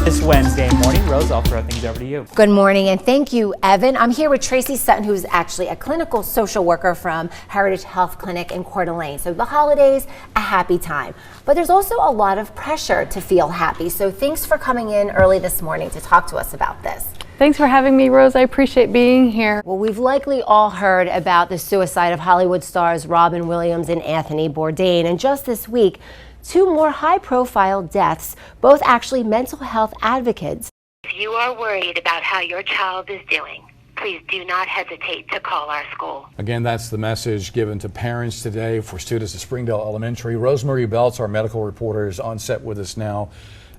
This Wednesday morning, Rose, I'll throw things over to you. Good morning, and thank you, Evan. I'm here with Tracy Sutton, who's actually a clinical social worker from Heritage Health Clinic in Coeur d'Alene. So the holidays, a happy time. But there's also a lot of pressure to feel happy. So thanks for coming in early this morning to talk to us about this. Thanks for having me, Rose. I appreciate being here. Well, we've likely all heard about the suicide of Hollywood stars Robin Williams and Anthony Bourdain. And just this week, two more high-profile deaths, both actually mental health advocates. If you are worried about how your child is doing, please do not hesitate to call our school. Again, that's the message given to parents today for students at Springdale Elementary. Rosemarie Beltz, our medical reporter, is on set with us now.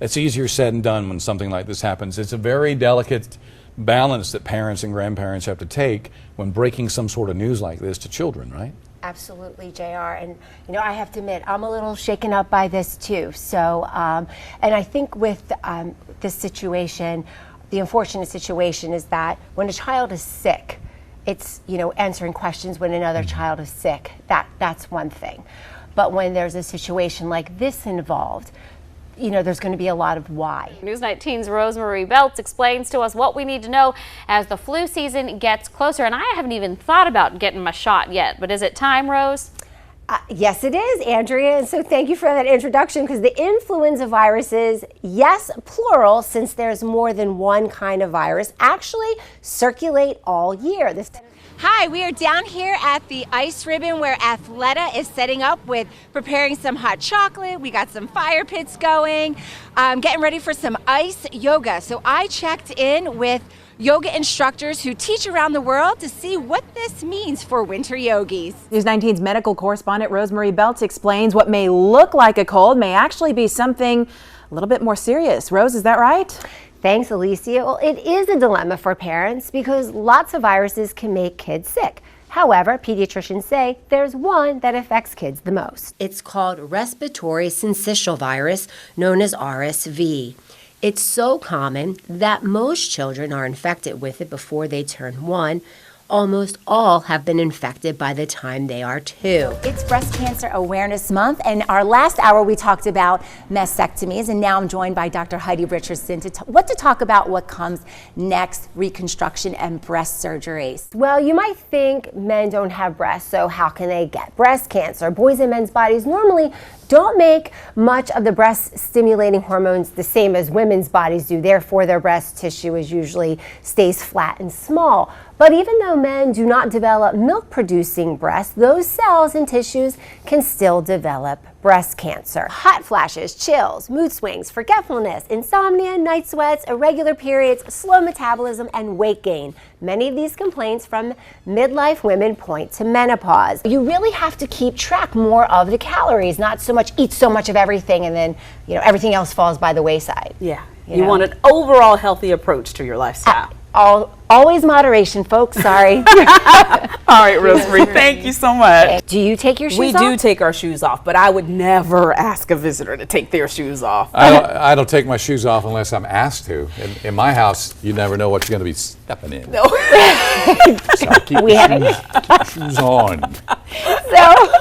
It's easier said than done when something like this happens. It's a very delicate balance that parents and grandparents have to take when breaking some sort of news like this to children, right? Absolutely, JR. And, you know, I have to admit, I'm a little shaken up by this too. So, and I think with this situation, the unfortunate situation is that when a child is sick, it's, you know, answering questions when another child is sick. That's one thing. But when there's a situation like this involved, you know, there's going to be a lot of why. News 19's Rosemarie Beltz explains to us what we need to know as the flu season gets closer. And I haven't even thought about getting my shot yet, but is it time, Rose? Yes, it is, Andrea. And so thank you for that introduction, because the influenza viruses, yes, plural, since there's more than one kind of virus, actually circulate all year. Hi, we are down here at the ice ribbon where Athleta is setting up with preparing some hot chocolate. We got some fire pits going, getting ready for some ice yoga. So I checked in with yoga instructors who teach around the world to see what this means for winter yogis. News 19's medical correspondent Rosemarie Beltz explains what may look like a cold may actually be something a little bit more serious. Rose, is that right? Thanks, Alicia. Well, it is a dilemma for parents because lots of viruses can make kids sick. However, pediatricians say there's one that affects kids the most. It's called respiratory syncytial virus, known as RSV. It's so common that most children are infected with it before they turn 1. Almost all have been infected by the time they are 2. It's Breast Cancer Awareness Month, and our last hour we talked about mastectomies, and now I'm joined by Dr. Heidi Richardson to talk about what comes next, reconstruction and breast surgeries. Well, you might think men don't have breasts, so how can they get breast cancer? Boys and men's bodies normally don't make much of the breast stimulating hormones the same as women's bodies do. Therefore, their breast tissue usually stays flat and small. But even though men do not develop milk-producing breasts, those cells and tissues can still develop breast cancer. Hot flashes, chills, mood swings, forgetfulness, insomnia, night sweats, irregular periods, slow metabolism, and weight gain. Many of these complaints from midlife women point to menopause. You really have to keep track more of the calories, not so much eat so much of everything and then, you know, everything else falls by the wayside. Yeah, you want an overall healthy approach to your lifestyle. Always moderation, folks. Sorry. All right, Rosemarie, thank you so much. Do you take your shoes off? We do take our shoes off, but I would never ask a visitor to take their shoes off. I don't take my shoes off unless I'm asked to. In my house, you never know what you're going to be stepping in. No. So keep your shoes on. So,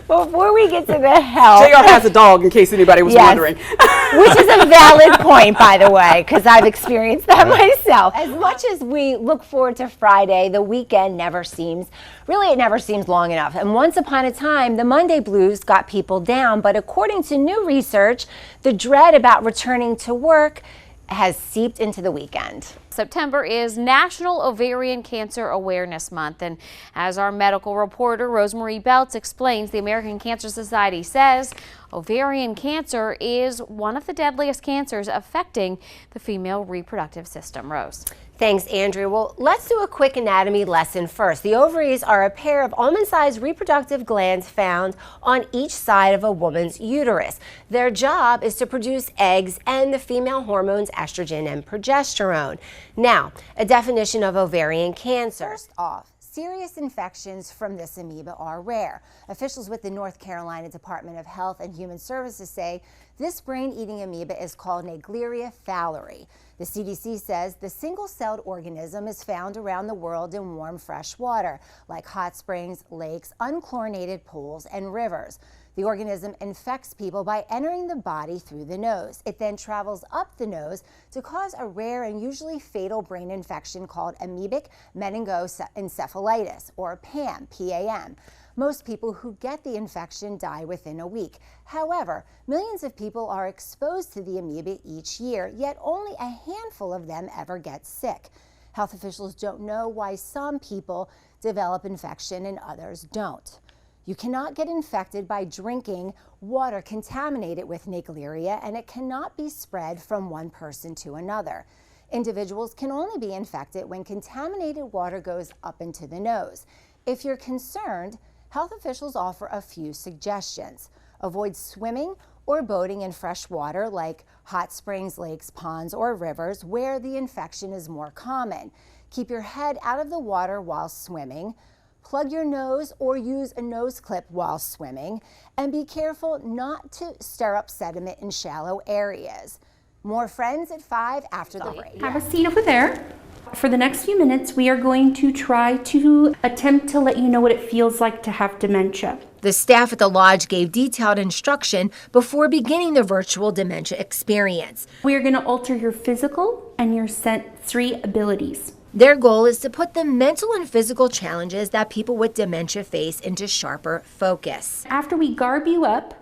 before we get to the health... JR has a dog, in case anybody was wondering. Which is a valid point, by the way, because I've experienced that myself. As much as we look forward to Friday, the weekend never seems long enough. And once upon a time, the Monday blues got people down. But according to new research, the dread about returning to work has seeped into the weekend. September is National Ovarian Cancer Awareness Month, and as our medical reporter Rosemarie Beltz explains, the American Cancer Society says ovarian cancer is one of the deadliest cancers affecting the female reproductive system. Rose. Thanks, Andrew. Well, let's do a quick anatomy lesson first. The ovaries are a pair of almond-sized reproductive glands found on each side of a woman's uterus. Their job is to produce eggs and the female hormones estrogen and progesterone. Now, a definition of ovarian cancer. First off, serious infections from this amoeba are rare. Officials with the North Carolina Department of Health and Human Services say this brain-eating amoeba is called Naegleria fowleri. The CDC says the single-celled organism is found around the world in warm, fresh water, like hot springs, lakes, unchlorinated pools, and rivers. The organism infects people by entering the body through the nose. It then travels up the nose to cause a rare and usually fatal brain infection called amoebic meningoencephalitis, or PAM, P-A-M. Most people who get the infection die within a week. However, millions of people are exposed to the amoeba each year, yet only a handful of them ever get sick. Health officials don't know why some people develop infection and others don't. You cannot get infected by drinking water contaminated with Naegleria, and it cannot be spread from one person to another. Individuals can only be infected when contaminated water goes up into the nose. If you're concerned, health officials offer a few suggestions. Avoid swimming or boating in fresh water like hot springs, lakes, ponds, or rivers where the infection is more common. Keep your head out of the water while swimming. Plug your nose or use a nose clip while swimming, and be careful not to stir up sediment in shallow areas. More Friends at 5 after the break. Have a seat over there. For the next few minutes, we are going to try to attempt to let you know what it feels like to have dementia. The staff at the lodge gave detailed instruction before beginning the virtual dementia experience. We are going to alter your physical and your sensory abilities. Their goal is to put the mental and physical challenges that people with dementia face into sharper focus. After we garb you up,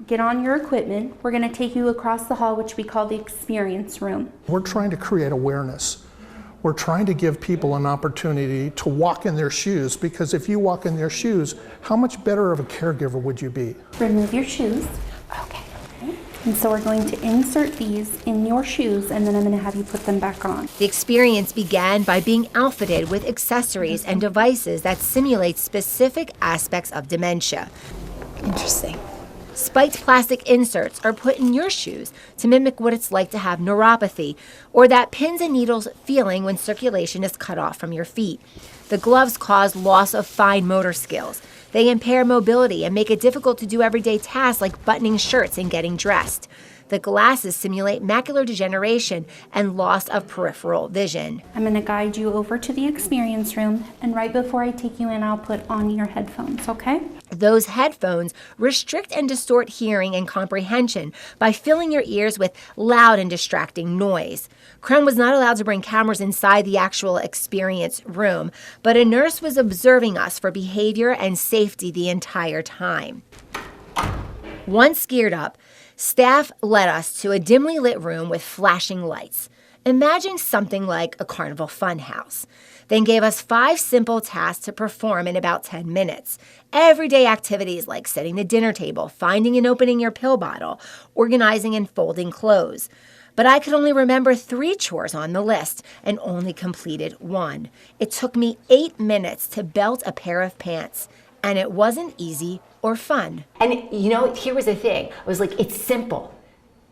get on your equipment, we're going to take you across the hall, which we call the experience room. We're trying to create awareness. We're trying to give people an opportunity to walk in their shoes, because if you walk in their shoes, how much better of a caregiver would you be? Remove your shoes. Okay. And so we're going to insert these in your shoes, and then I'm going to have you put them back on. The experience began by being outfitted with accessories and devices that simulate specific aspects of dementia. Interesting. Spiked plastic inserts are put in your shoes to mimic what it's like to have neuropathy, or that pins and needles feeling when circulation is cut off from your feet. The gloves cause loss of fine motor skills. They impair mobility and make it difficult to do everyday tasks like buttoning shirts and getting dressed. The glasses simulate macular degeneration and loss of peripheral vision. I'm going to guide you over to the experience room, and right before I take you in, I'll put on your headphones, okay? Those headphones restrict and distort hearing and comprehension by filling your ears with loud and distracting noise. Crown was not allowed to bring cameras inside the actual experience room, but a nurse was observing us for behavior and safety the entire time. Once geared up, staff led us to a dimly lit room with flashing lights. Imagine something like a carnival funhouse. Then gave us 5 simple tasks to perform in about 10 minutes. Everyday activities like setting the dinner table, finding and opening your pill bottle, organizing and folding clothes. But I could only remember 3 chores on the list and only completed 1. It took me 8 minutes to belt a pair of pants, and it wasn't easy or fun. And you know, here was the thing. I was like, it's simple.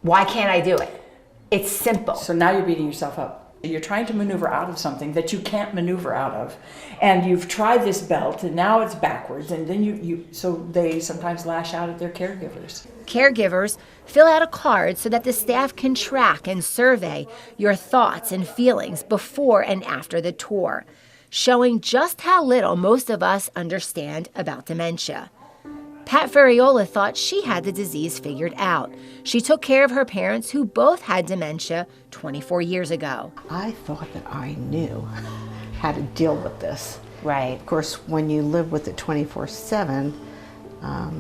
Why can't I do it? It's simple. So now you're beating yourself up. You're trying to maneuver out of something that you can't maneuver out of. And you've tried this belt and now it's backwards, and then so they sometimes lash out at their caregivers. Caregivers fill out a card so that the staff can track and survey your thoughts and feelings before and after the tour, showing just how little most of us understand about dementia. Pat Ferriola thought she had the disease figured out. She took care of her parents, who both had dementia 24 years ago. I thought that I knew how to deal with this. Right. Of course, when you live with it 24/7,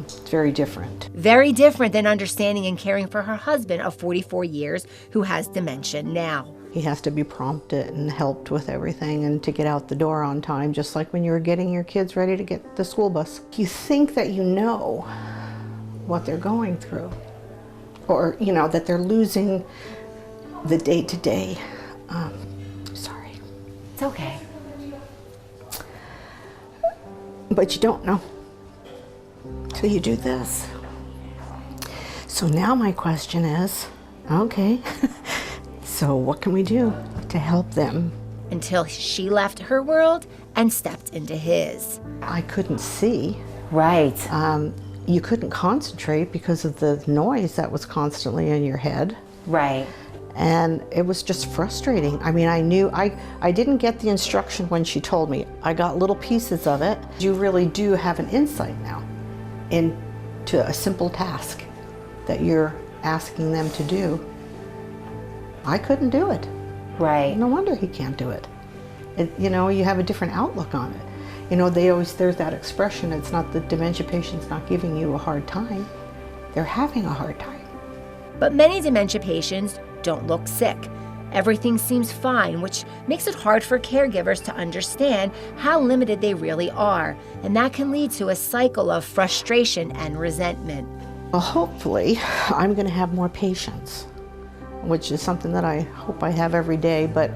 it's very different. Very different than understanding and caring for her husband of 44 years who has dementia now. He has to be prompted and helped with everything and to get out the door on time, just like when you were getting your kids ready to get the school bus. You think that you know what they're going through, or, you know, that they're losing the day-to-day. Sorry. It's okay. But you don't know till you do this. So now my question is, okay, so what can we do to help them? Until she left her world and stepped into his. I couldn't see. Right. You couldn't concentrate because of the noise that was constantly in your head. Right. And it was just frustrating. I mean, I knew, I didn't get the instruction when she told me. I got little pieces of it. You really do have an insight now in to a simple task that you're asking them to do. I couldn't do it. Right. No wonder he can't do it. You know, you have a different outlook on it. You know, there's that expression, it's not the dementia patient's not giving you a hard time. They're having a hard time. But many dementia patients don't look sick. Everything seems fine, which makes it hard for caregivers to understand how limited they really are. And that can lead to a cycle of frustration and resentment. Well, hopefully, I'm going to have more patience, which is something that I hope I have every day. But,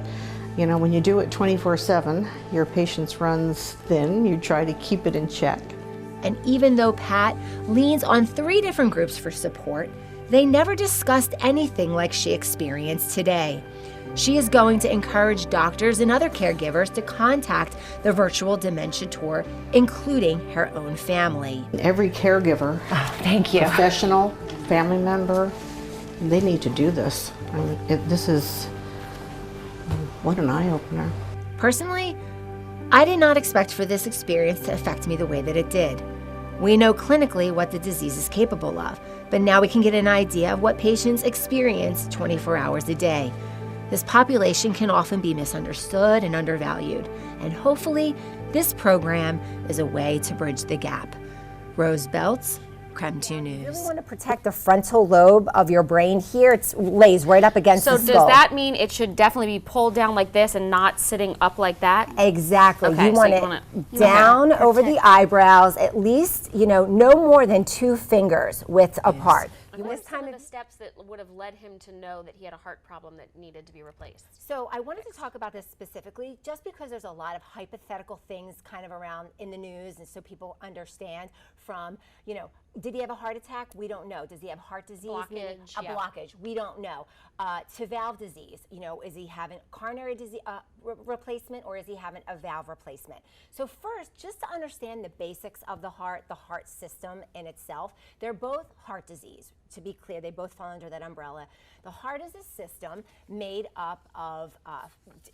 you know, when you do it 24/7, your patience runs thin. You try to keep it in check. And even though Pat leans on 3 different groups for support, they never discussed anything like she experienced today. She is going to encourage doctors and other caregivers to contact the virtual dementia tour, including her own family. Every caregiver, thank you, professional, family member, they need to do this. I mean, this is, what an eye-opener. Personally, I did not expect for this experience to affect me the way that it did. We know clinically what the disease is capable of, but now we can get an idea of what patients experience 24 hours a day. This population can often be misunderstood and undervalued, and hopefully this program is a way to bridge the gap. Rose Beltz, Creme 2 News. You really want to protect the frontal lobe of your brain here. It lays right up against the skull. So does that mean it should definitely be pulled down like this and not sitting up like that? Exactly. Okay, you want it down over the eyebrows, at least, you know, no more than 2 fingers width apart. What are some of the steps that would have led him to know that he had a heart problem that needed to be replaced? So I wanted to talk about this specifically just because there's a lot of hypothetical things kind of around in the news, and so people understand from, you know, did he have a heart attack? We don't know. Does he have heart disease? Blockage, a blockage. We don't know. To valve disease, you know, is he having coronary disease replacement, or is he having a valve replacement? So first, just to understand the basics of the heart system in itself, they're both heart disease. To be clear, they both fall under that umbrella. The heart is a system made up of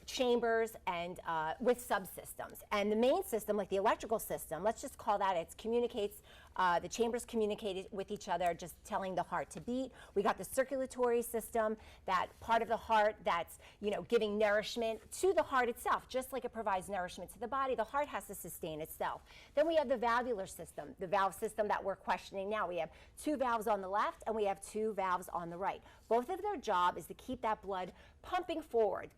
chambers and with subsystems. And the main system, like the electrical system, let's just call that, it communicates, the chambers communicate with each other, just telling the heart to beat. We got the circulatory system, that part of the heart that's, you know, giving nourishment to the heart itself. Just like it provides nourishment to the body, the heart has to sustain itself. Then we have the valvular system, the valve system that we're questioning now. We have 2 valves on the left and we have 2 valves on the right. Both of their job is to keep that blood pumping forward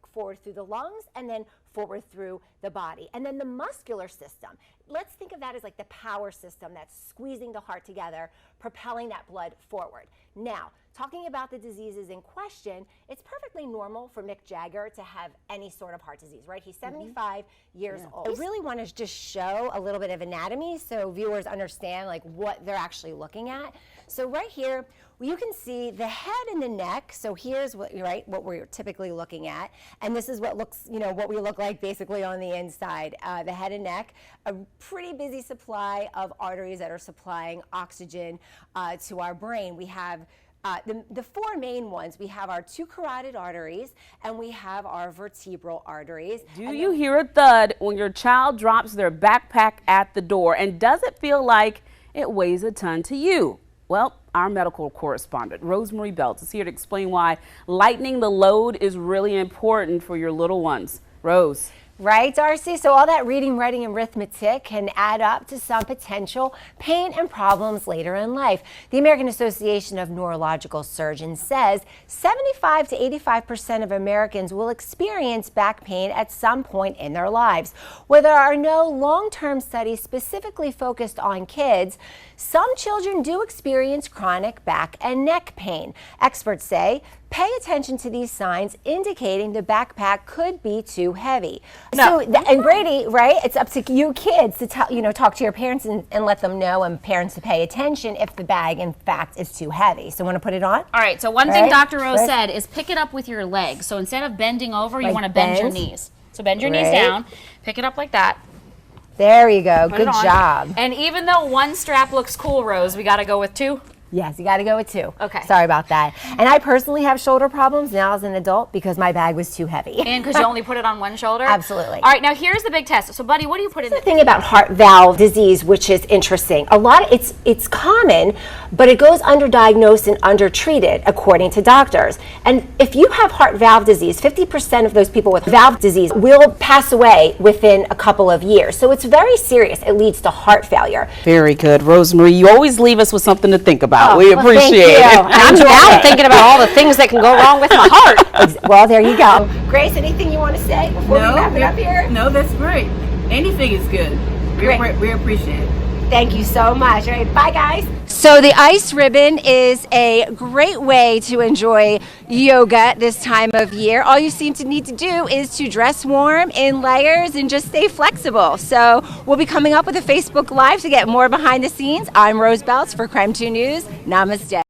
through the lungs and then forward through the body. And then the muscular system, let's think of that as like the power system that's squeezing the heart together, propelling that blood forward. Now, talking about the diseases in question, it's perfectly normal for Mick Jagger to have any sort of heart disease, right? He's 75 years old. I really want to just show a little bit of anatomy so viewers understand like what they're actually looking at. So right here, you can see the head and the neck. So here's what we're typically looking at, and this is what looks, you know, what we look like basically on the inside. The head and neck, a pretty busy supply of arteries that are supplying oxygen to our brain. We have the 4 main ones. We have our 2 carotid arteries, and we have our vertebral arteries. Do you hear a thud when your child drops their backpack at the door? And does it feel like it weighs a ton to you? Well, our medical correspondent, Rosemarie Beltz, is here to explain why lightening the load is really important for your little ones. Rose. Right, Darcy? So all that reading, writing, and arithmetic can add up to some potential pain and problems later in life. The American Association of Neurological Surgeons says 75 to 85% of Americans will experience back pain at some point in their lives. Where there are no long-term studies specifically focused on kids, some children do experience chronic back and neck pain. Experts say pay attention to these signs indicating the backpack could be too heavy. No. So, and Brady, right, it's up to you kids to talk to your parents and let them know, and parents to pay attention if the bag, in fact, is too heavy. So want to put it on? All right, so one thing Dr. Rose said is pick it up with your legs. So instead of bending over, you want to bend your knees. So bend your knees down, pick it up like that. There you go. Good job. And even though one strap looks cool, Rose, we got to go with 2? Yes, you got to go with 2. Okay. Sorry about that. And I personally have shoulder problems now as an adult because my bag was too heavy. And because you only put it on one shoulder? Absolutely. All right, now here's the big test. So, Buddy, what do you put in The thing about heart valve disease, which is interesting, it's common, but it goes underdiagnosed and undertreated according to doctors. And if you have heart valve disease, 50% of those people with valve disease will pass away within a couple of years. So it's very serious. It leads to heart failure. Very good, Rosemarie. You always leave us with something to think about. Oh, We well, appreciate thank you. it. I'm now thinking about all the things that can go wrong with my heart. Well, there you go. Grace, anything you want to say before we wrap it up here? No, that's great. Anything is good. We appreciate it. Thank you so much. All right, bye, guys. So the ice ribbon is a great way to enjoy yoga this time of year. All you seem to need to do is to dress warm in layers and just stay flexible. So we'll be coming up with a Facebook Live to get more behind the scenes. I'm Rose Beltz for Crime 2 News. Namaste.